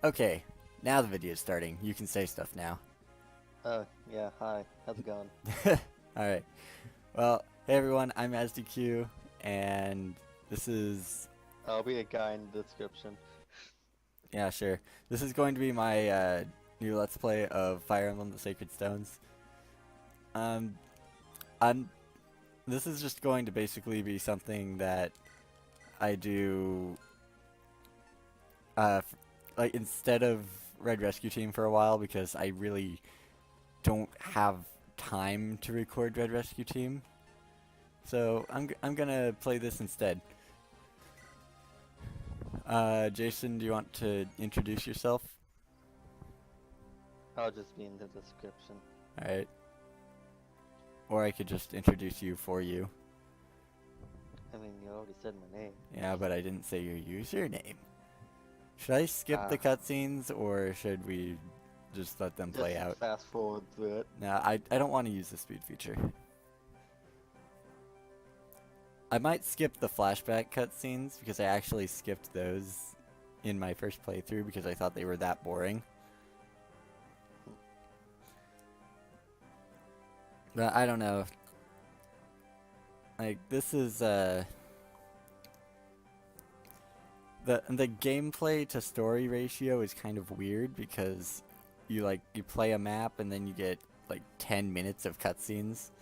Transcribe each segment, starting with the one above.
Okay, now the video's starting. You can say stuff now. Oh, yeah, hi. How's it going? Alright. Well, hey everyone, I'm AsDQ, and this is... I'll be a guy in the description. Yeah, sure. This is going to be my new Let's Play of Fire Emblem the Sacred Stones. Um, I'm... This is just going to basically be something that I do... like, instead of Red Rescue Team for a while, because I really don't have time to record Red Rescue Team. So I'm gonna play this instead. Jason, do you want to introduce yourself? I'll just be in the description. Alright. Or I could just introduce you for you. I mean, you already said my name. Yeah, but I didn't say your username. Should I skip the cutscenes, or should we just let them play out? Fast forward through it. Nah, I don't want to use the speed feature. I might skip the flashback cutscenes, because I actually skipped those in my first playthrough because I thought they were that boring. But I don't know. Like, this is, the gameplay to story ratio is kind of weird because you play a map and then you get like 10 minutes of cutscenes.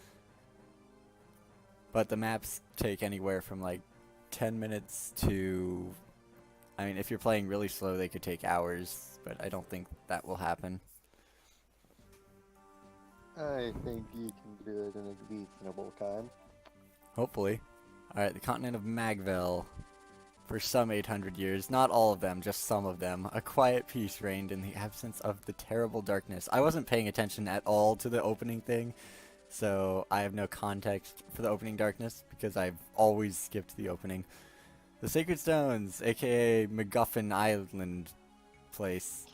But the maps take anywhere from like 10 minutes to, I mean, if you're playing really slow they could take hours, but I don't think that will happen. I think you can do it in a reasonable time. Hopefully. Alright, the continent of Magvel. For some 800 years, not all of them, just some of them, a quiet peace reigned in the absence of the terrible darkness. I wasn't paying attention at all to the opening thing, so I have no context for the opening darkness, because I've always skipped the opening. The Sacred Stones, aka MacGuffin Island place,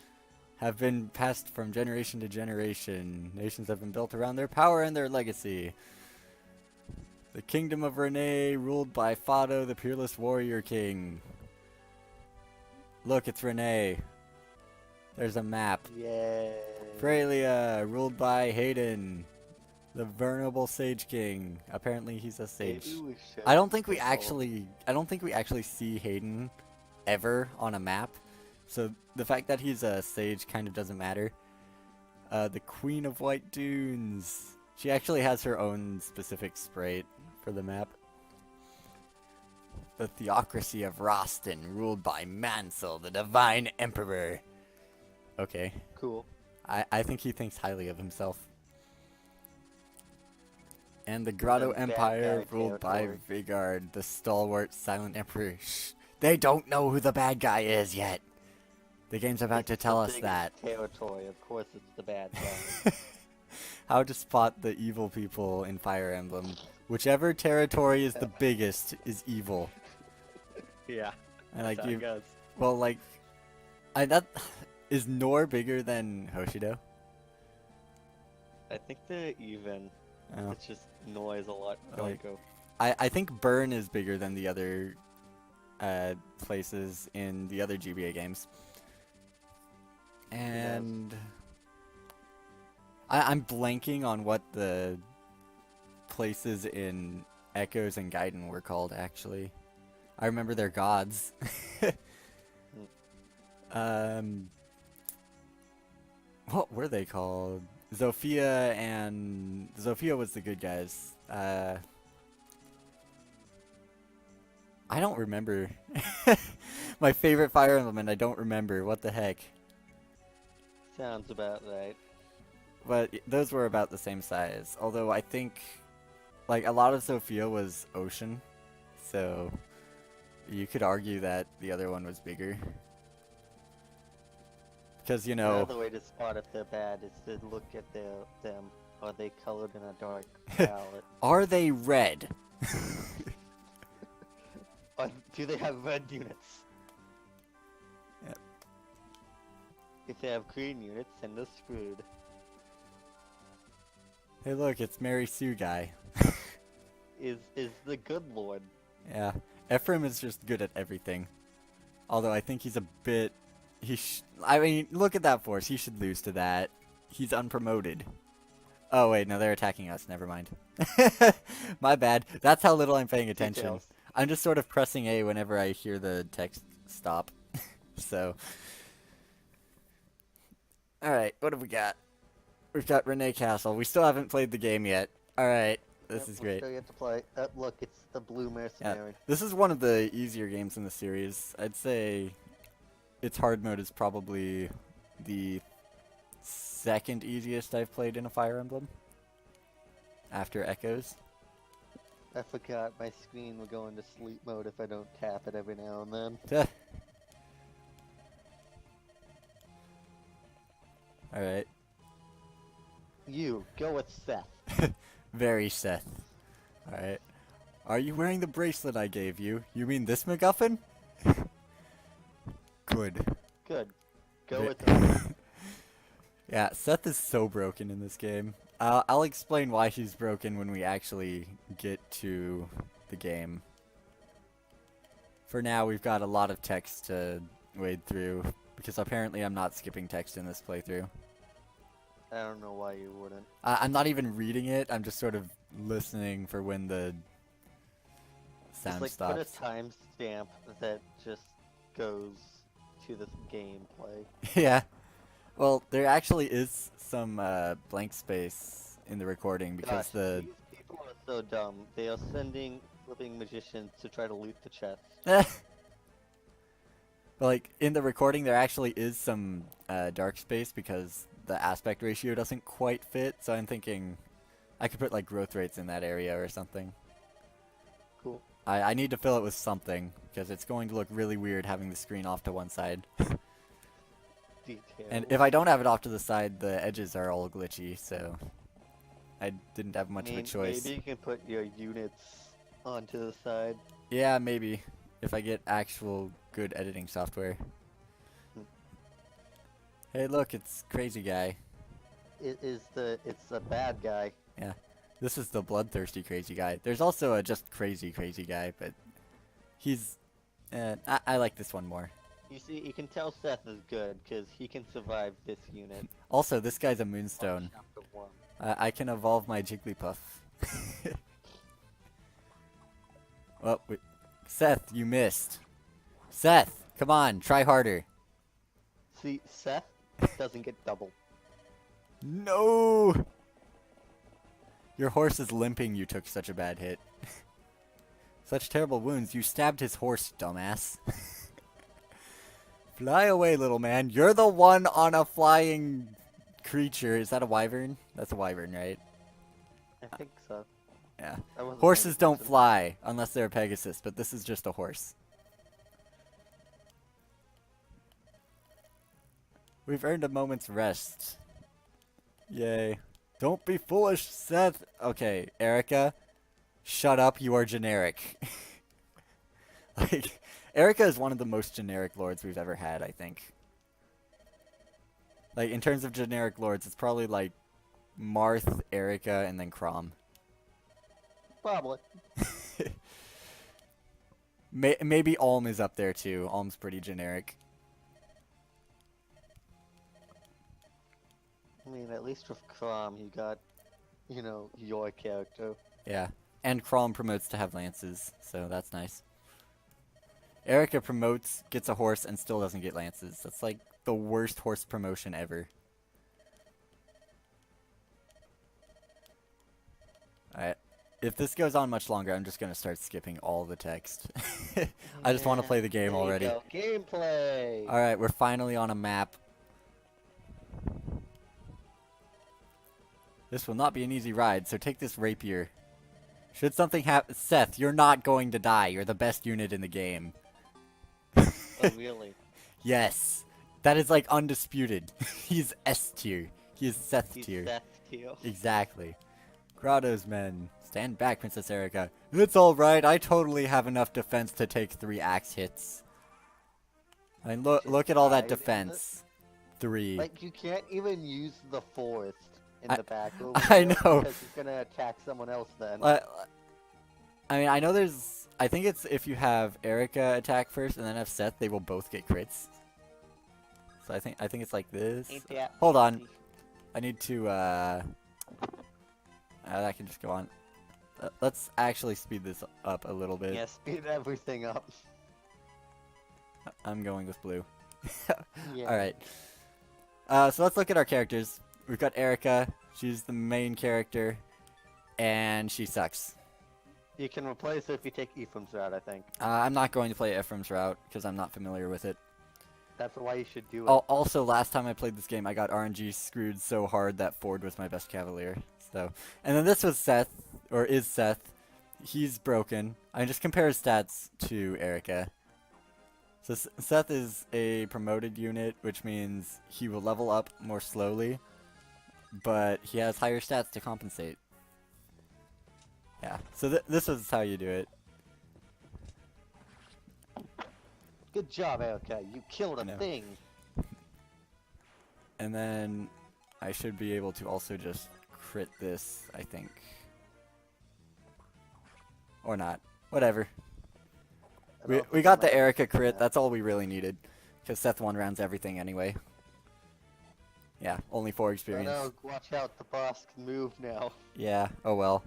have been passed from generation to generation. Nations have been built around their power and their legacy. The kingdom of Renee, ruled by Fado, the peerless warrior king. Look, it's Renee. There's a map. Yay. Frelia, ruled by Hayden, the venerable sage king. Apparently, he's a sage. I don't think we actually see Hayden ever on a map. So the fact that he's a sage kind of doesn't matter. The Queen of White Dunes. She actually has her own specific sprite for the map. The theocracy of Roston, ruled by Mansell, the divine emperor. Okay. Cool. I think he thinks highly of himself. And the Grotto Empire, ruled by Vigard, the stalwart silent emperor. Shh, they don't know who the bad guy is yet. The game's about to tell us that. Territory, of course it's the bad guy. How to spot the evil people in Fire Emblem. Whichever territory is the biggest is evil. Yeah. And like that's how it goes. well, like, that is Nor bigger than Hoshido? I think they're even. Oh. It's just noise a lot. Like, Go. I think Burn is bigger than the other places in the other GBA games. And I'm blanking on what the places in Echoes and Gaiden were called, actually. I remember they're gods. What were they called? Zofia was the good guys. I don't remember. My favorite Fire Emblem, and I don't remember. What the heck? Sounds about right. But those were about the same size. Although I think, like, a lot of Sophia was ocean, so you could argue that the other one was bigger. Because, you know... Another way to spot if they're bad is to look at them. Are they colored in a dark palette? Are they red? Do they have red units? Yep. If they have green units, then they're screwed. Hey look, it's Mary Sue guy. Is the good lord. Yeah. Ephraim is just good at everything. Although I think he's a bit I mean, look at that force. He should lose to that. He's unpromoted. Oh, wait, no, they're attacking us. Never mind. My bad. That's how little I'm paying attention. Details. I'm just sort of pressing A whenever I hear the text stop. So. Alright, what have we got? We've got Renee Castle. We still haven't played the game yet. Alright, this is We great. still get to play. Look, it's the blue mercenary. This is one of the easier games in the series. I'd say its hard mode is probably the second easiest I've played in a Fire Emblem. After Echoes. I forgot my screen will go into sleep mode if I don't tap it every now and then. Alright. You, go with Seth. Very Seth. Alright. Are you wearing the bracelet I gave you? You mean this MacGuffin? Good. Good. Go Ve- with him. Yeah, Seth is so broken in this game. I'll explain why he's broken when we actually get to the game. For now, we've got a lot of text to wade through, because apparently I'm not skipping text in this playthrough. I don't know why you wouldn't. I'm not even reading it, I'm just sort of listening for when the sound Just like stops. put a timestamp that just goes to the gameplay. Yeah. Well, there actually is some blank space in the recording because Gosh, these people are so dumb. They are sending living magicians to try to loot the chest. But like in the recording, there actually is some dark space because the aspect ratio doesn't quite fit. So I'm thinking I could put like growth rates in that area or something. Cool. I need to fill it with something because it's going to look really weird having the screen off to one side. Details. And if I don't have it off to the side, the edges are all glitchy, so I didn't have much of a choice. Maybe you can put your units onto the side. Yeah, maybe. If I get actual good editing software. Hey, look, it's Crazy Guy. It's a bad guy. Yeah. This is the bloodthirsty Crazy Guy. There's also a just Crazy Guy, but he's... I like this one more. You see, you can tell Seth is good because he can survive this unit. Also, this guy's a Moonstone. Chapter 1. I can evolve my Jigglypuff. Oh, wait. Seth, you missed. Seth, come on, try harder. See, Seth doesn't get double. No! Your horse is limping, you took such a bad hit. Such terrible wounds, you stabbed his horse, dumbass. Fly away, little man. You're the one on a flying creature. Is that a wyvern? That's a wyvern, right? I think so. Yeah. I wasn't Horses paying don't attention. fly unless they're a Pegasus, but this is just a horse. We've earned a moment's rest. Yay. Don't be foolish, Seth. Okay, Erica, shut up. You are generic. Like, Erica is one of the most generic lords we've ever had, I think. Like, in terms of generic lords, it's probably like Marth, Erica, and then Crom. Probably. Maybe Alm is up there too. Alm's pretty generic. I mean, at least with Crom, you got, you know, your character. Yeah. And Crom promotes to have lances, so that's nice. Erica promotes, gets a horse, and still doesn't get lances. That's like the worst horse promotion ever. Alright. If this goes on much longer, I'm just going to start skipping all the text. I just want to play the game There you already. go. Gameplay! Alright, we're finally on a map. This will not be an easy ride, so take this rapier. Should something happen... Seth, you're not going to die. You're the best unit in the game. Oh, really? Yes. That is, like, undisputed. He's S tier. He is Seth He's tier. Seth tier. Exactly. Grotto's men. Stand back, Princess Erica. It's alright. I totally have enough defense to take 3 axe hits. I mean, look at all that Five, isn't it? defense. 3. Like, you can't even use the forest in the back. I know. Because he's gonna attack someone else then. I mean, I know there's... I think it's if you have Erica attack first and then have Seth, they will both get crits. So I think it's like this. Ain't that Hold on. fancy? I need to that can just go on. Let's actually speed this up a little bit. Yeah, speed everything up. I'm going with blue. Yeah. Alright. So let's look at our characters. We've got Erica. She's the main character. And she sucks. You can replace it if you take Ephraim's route, I think. I'm not going to play Ephraim's route because I'm not familiar with it. That's why you should do it. Oh, also, last time I played this game, I got RNG screwed so hard that Ford was my best Cavalier. So, and then this was Seth, or is Seth. He's broken. I just compare his stats to Erica. So Seth is a promoted unit, which means he will level up more slowly, but he has higher stats to compensate. Yeah, so this is how you do it. Good job, Erica. You killed I a know. thing. And then I should be able to also just crit this, I think. Or not. Whatever. We got the Erica crit. That's all we really needed. Because Seth one-rounds everything anyway. Yeah, only 4 experience. No, watch out. The boss can move now. Yeah, oh well.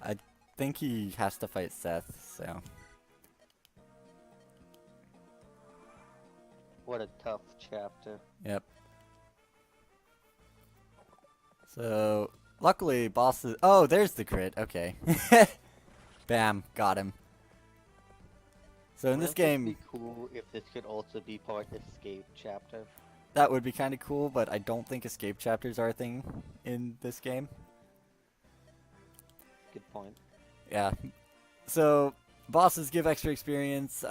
I think he has to fight Seth, so... What a tough chapter. Yep. So, luckily, bosses... Oh, there's the crit. Okay. Bam. Got him. So in this game... It would be cool if this could also be part escape chapter. That would be kind of cool, but I don't think escape chapters are a thing in this game. Good point. Yeah. So, bosses give extra experience.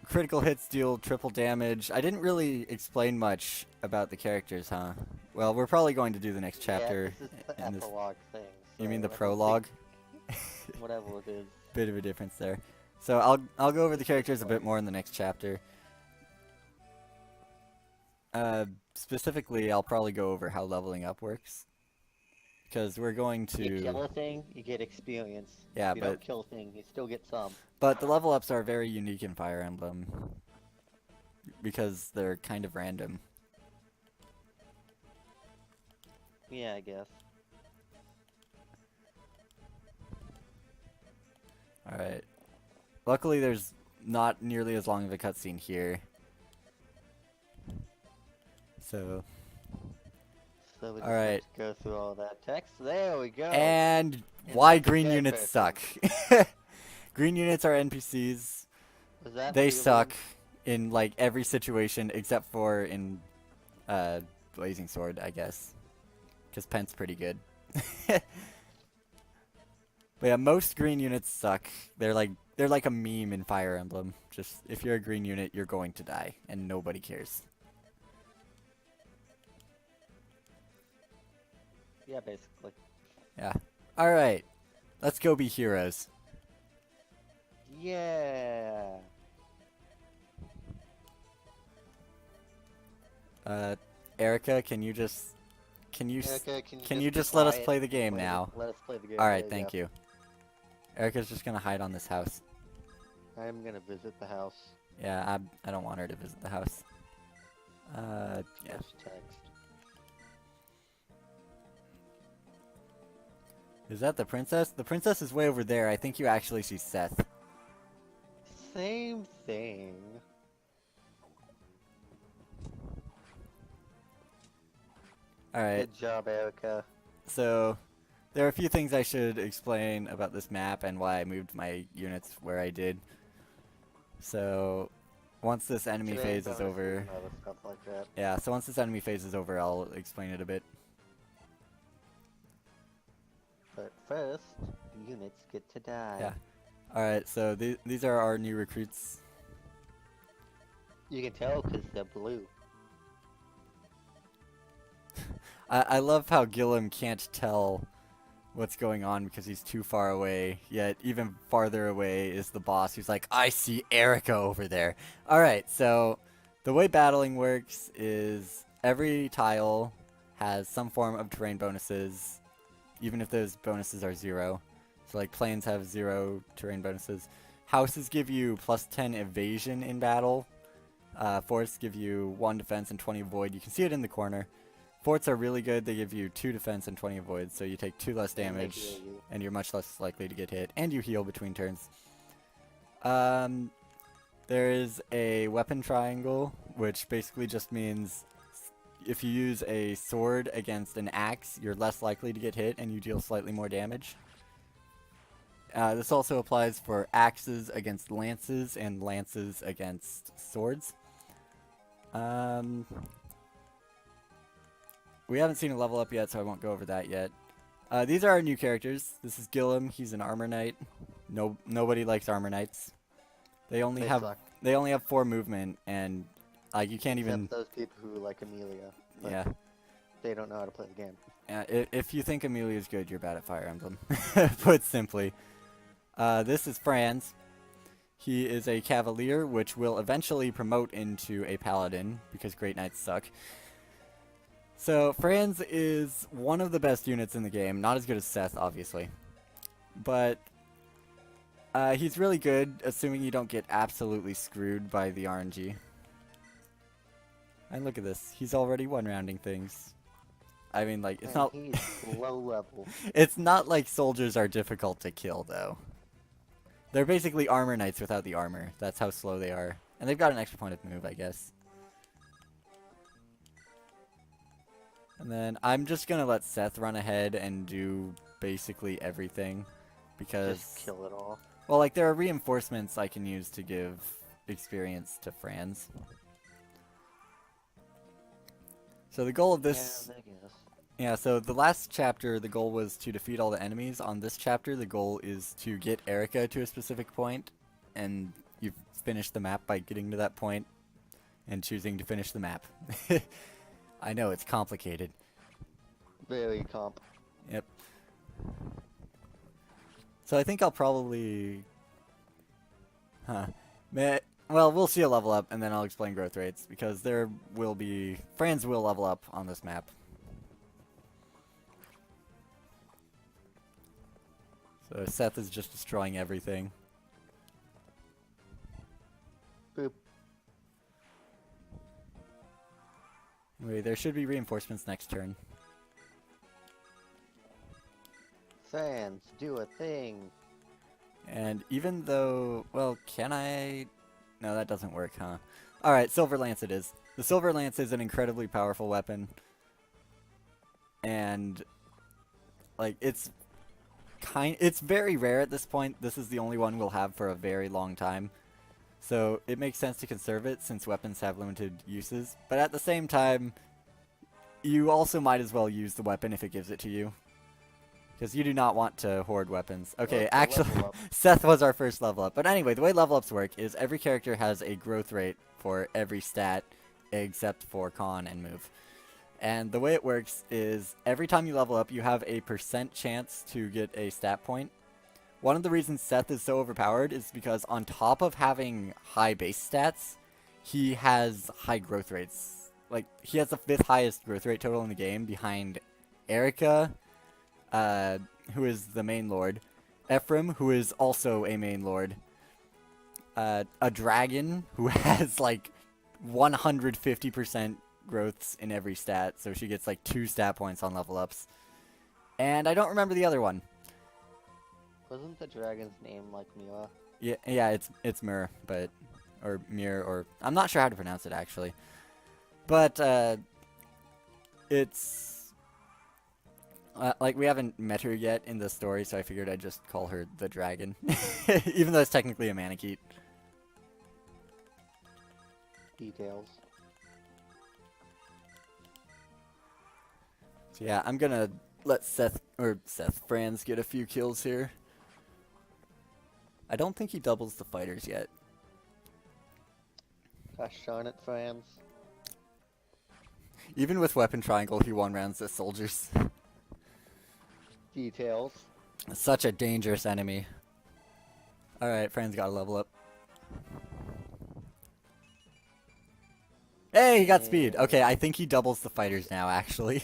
Critical hits deal triple damage. I didn't really explain much about the characters, huh? Well, we're probably going to do the next chapter. Yeah, this is the in this... epilogue thing. You mean the let's prologue? think- Whatever it is. Bit of a difference there. So I'll go over the characters a bit more in the next chapter. Specifically, I'll probably go over how leveling up works. Because we're going You to... kill a thing, you get experience. Yeah, if you don't kill a thing, you still get some. But the level ups are very unique in Fire Emblem. Because they're kind of random. Yeah, I guess. Alright. Luckily, there's not nearly as long of a cutscene here. So... So we just Alright. have to go through all that text. There we go. And And why that's the green dead units person. suck. Green units are NPCs. Was that They the suck one? in like every situation except for in Blazing Sword, I guess. Because Pent's pretty good. But yeah, most green units suck. They're like a meme in Fire Emblem. Just if you're a green unit, you're going to die, and nobody cares. Yeah, basically. Yeah. All right, let's go be heroes. Yeah. Erica, can you Erica, can you you be just let us quiet play the and game now? Let us play the game. All right, thank you. Erica's just gonna hide on this house. I'm gonna visit the house. Yeah, I don't want her to visit the house. Yeah. Just text. Is that the princess? The princess is way over there. I think you actually see Seth. Same thing. Alright, Good job, Erica. so there are a few things I should explain about this map and why I moved my units where I did. So, once this enemy Today, phase is bonuses over... and other stuff like that. Yeah, so once this enemy phase is over, I'll explain it a bit. But first, units get to die. Yeah. Alright, so these are our new recruits. You can tell because they're blue. I love how Gilliam can't tell what's going on because he's too far away, yet even farther away is the boss who's like, I see Erica over there. Alright, so the way battling works is every tile has some form of terrain bonuses, even if those bonuses are 0. So like plains have 0 terrain bonuses. Houses give you +10 evasion in battle, Forts give you 1 defense and 20 void. You can see it in the corner. Forts are really good. They give you 2 defense and 20 void, so you take 2 less And they damage, heal you. and you're much less likely to get hit, and you heal between turns. There is a weapon triangle, which basically just means if you use a sword against an axe, you're less likely to get hit, and you deal slightly more damage. This also applies for axes against lances and lances against swords. We haven't seen a level up yet, so I won't go over that yet. These are our new characters. This is Gilliam. He's an armor knight. Nobody likes armor knights. They only have 4 movement, and like you can't even. Except those people who like Amelia. But Yeah. They don't know how to play the game. If you think Amelia's good, you're bad at Fire Emblem. Put simply. This is Franz. He is a cavalier, which will eventually promote into a paladin, because great knights suck. So, Franz is one of the best units in the game. Not as good as Seth, obviously. But he's really good, assuming you don't get absolutely screwed by the RNG. And look at this. He's already one-rounding things. I mean, like, it's not... He's low level. It's not like soldiers are difficult to kill, though. They're basically armor knights without the armor. That's how slow they are. And they've got an extra point of move, I guess. And then I'm just gonna let Seth run ahead and do basically everything. Because... Just kill it all. Well, like, there are reinforcements I can use to give experience to Franz. So the goal of this... Yeah, I guess. Yeah, so the last chapter, the goal was to defeat all the enemies. On this chapter, the goal is to get Erica to a specific point, and you finish the map by getting to that point and choosing to finish the map. I know, it's complicated. Very comp. Yep. So I think I'll probably... Well, we'll see a level up, and then I'll explain growth rates, because there will be... Franz will level up on this map. So Seth is just destroying everything. Boop. Anyway, there should be reinforcements next turn. Fans, do a thing. And even though... Well, can I... No, that doesn't work, huh? Alright, Silver Lance it is. The Silver Lance is an incredibly powerful weapon. And... Like, it's very rare at this point. This is the only one we'll have for a very long time. So it makes sense to conserve it since weapons have limited uses. But at the same time, you also might as well use the weapon if it gives it to you. Because you do not want to hoard weapons. Okay, actually, Seth was our first level up. But anyway, the way level ups work is every character has a growth rate for every stat except for con and move. And the way it works is every time you level up, you have a % chance to get a stat point. One of the reasons Seth is so overpowered is because on top of having high base stats, he has high growth rates. Like, he has the 5th highest growth rate total in the game behind Erica, who is the main lord, Ephraim, who is also a main lord, a dragon, who has like 150% growths in every stat, so she gets like 2 stat points on level ups. And I don't remember the other one. Wasn't the dragon's name like Mira? Yeah, it's Mir, but or Mir, or I'm not sure how to pronounce it actually. But it's like we haven't met her yet in the story, so I figured I'd just call her the dragon, even though it's technically a Manakete. Details. So yeah, I'm gonna let Franz get a few kills here. I don't think he doubles the fighters yet. Gosh darn it, fans. Even with weapon triangle, he one-rounds the soldiers. Details. Such a dangerous enemy. Alright, Franz got a level up. Hey, he got speed. Okay, I think he doubles the fighters now, actually.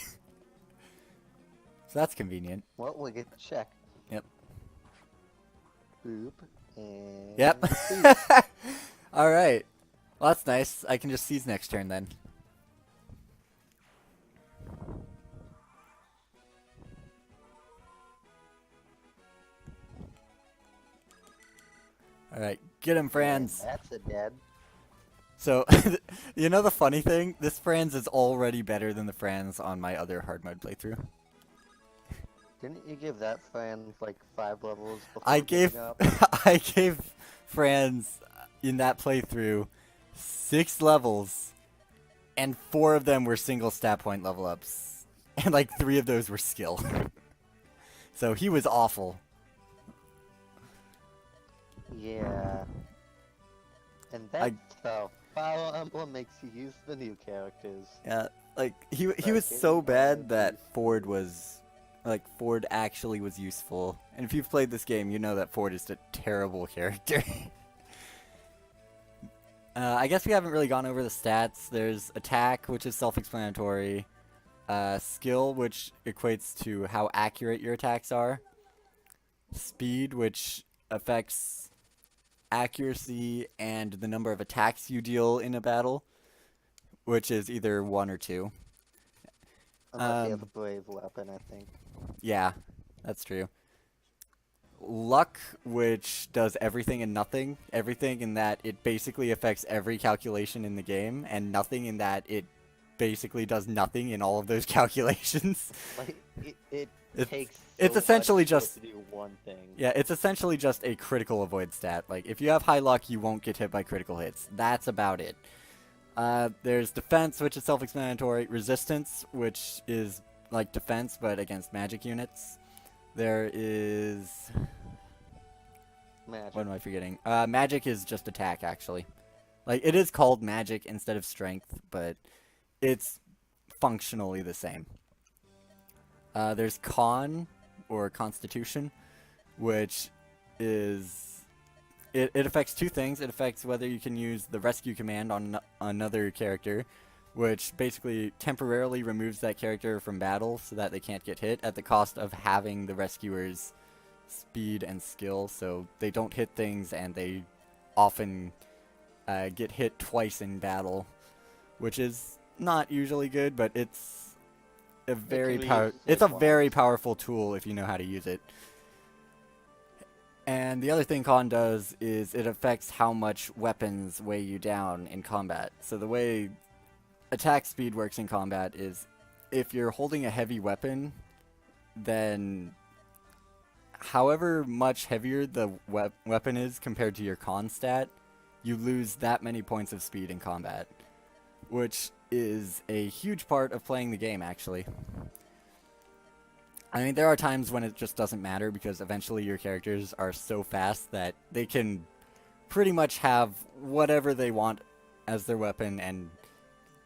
So that's convenient. Well, we'll get checked. Yep. Boop. And Yep. boop. Alright. Well, that's nice. I can just seize next turn then. Alright, get him, And Franz. that's a dead. So, you know the funny thing? This Franz is already better than the Franz on my other hard mode playthrough. Didn't you give that friend like 5 levels before I gave giving up? I gave Franz in that playthrough 6 levels, and 4 of them were single stat point level ups, and like 3 of those were skill. So he was awful. Yeah. And that's how Fire Emblem makes you use the new characters. Yeah, like he was Like, so it bad was that useful. Ford actually was useful. And if you've played this game, you know that Ford is a terrible character. I guess we haven't really gone over the stats. There's attack, which is self-explanatory. Skill, which equates to how accurate your attacks are. Speed, which affects accuracy and the number of attacks you deal in a battle, which is either 1 or 2. Unless you have a brave weapon, I think. Yeah, that's true. Luck, which does everything and nothing. Everything in that it basically affects every calculation in the game, and nothing in that it basically does nothing in all of those calculations. Like, it It's- takes it's so essentially much skill just- to do one thing. Yeah, it's essentially just a critical avoid stat. Like, if you have high luck, you won't get hit by critical hits. That's about it. There's defense, which is self-explanatory. Resistance, which is like defense, but against magic units. There is... Magic. What am I forgetting? Magic is just attack, actually. Like, it is called magic instead of strength, but it's functionally the same. There's con, or constitution, which is... It affects 2 things. It affects whether you can use the rescue command on another character, which basically temporarily removes that character from battle so that they can't get hit at the cost of having the rescuer's speed and skill, so they don't hit things and they often get hit twice in battle, which is not usually good, but it's a very be used it's a once. very powerful tool if you know how to use it. And the other thing con does is it affects how much weapons weigh you down in combat. So the way attack speed works in combat is if you're holding a heavy weapon, then however much heavier the weapon is compared to your con stat, you lose that many points of speed in combat, which is a huge part of playing the game, actually. I mean, there are times when it just doesn't matter because eventually your characters are so fast that they can pretty much have whatever they want as their weapon and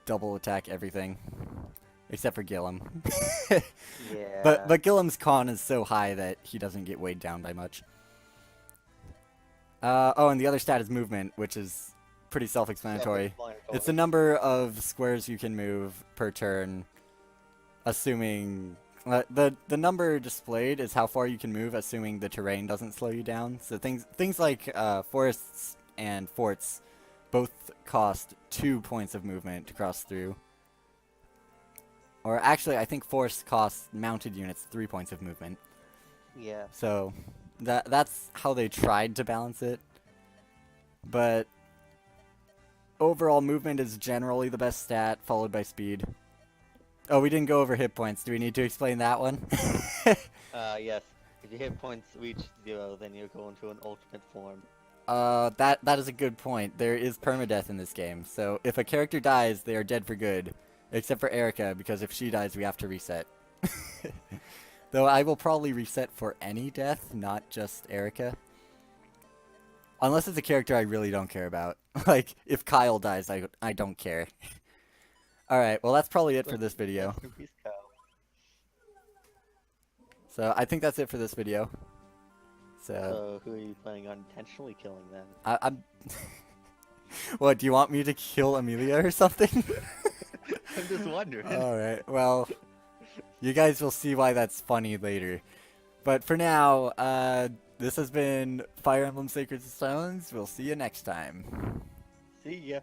double attack everything. Except for Gilliam. Yeah. But Gilliam's con is so high that he doesn't get weighed down by much. Oh, and the other stat is movement, which is pretty self-explanatory. It's the number of squares you can move per turn, assuming... the number displayed is how far you can move, assuming the terrain doesn't slow you down. So things like forests and forts both cost 2 points of movement to cross through. Or actually, I think forests cost mounted units 3 points of movement. Yeah. So that's how they tried to balance it. But overall, movement is generally the best stat, followed by speed. Oh, we didn't go over hit points. Do we need to explain that one? Yes. If your hit points reach 0, then you go into an ultimate form. That is a good point. There is permadeath in this game. So if a character dies, they are dead for good. Except for Erica, because if she dies, we have to reset. Though I will probably reset for any death, not just Erica. Unless it's a character I really don't care about. Like, if Kyle dies, I don't care. Alright, well that's probably it for this video. Rest in peace, Kyle. So I think that's it for this video. So, So who are you planning on intentionally killing then? I'm... What, do you want me to kill Amelia or something? I'm just wondering. Alright, well, you guys will see why that's funny later. But for now, this has been Fire Emblem Sacred Stones. We'll see you next time. See ya.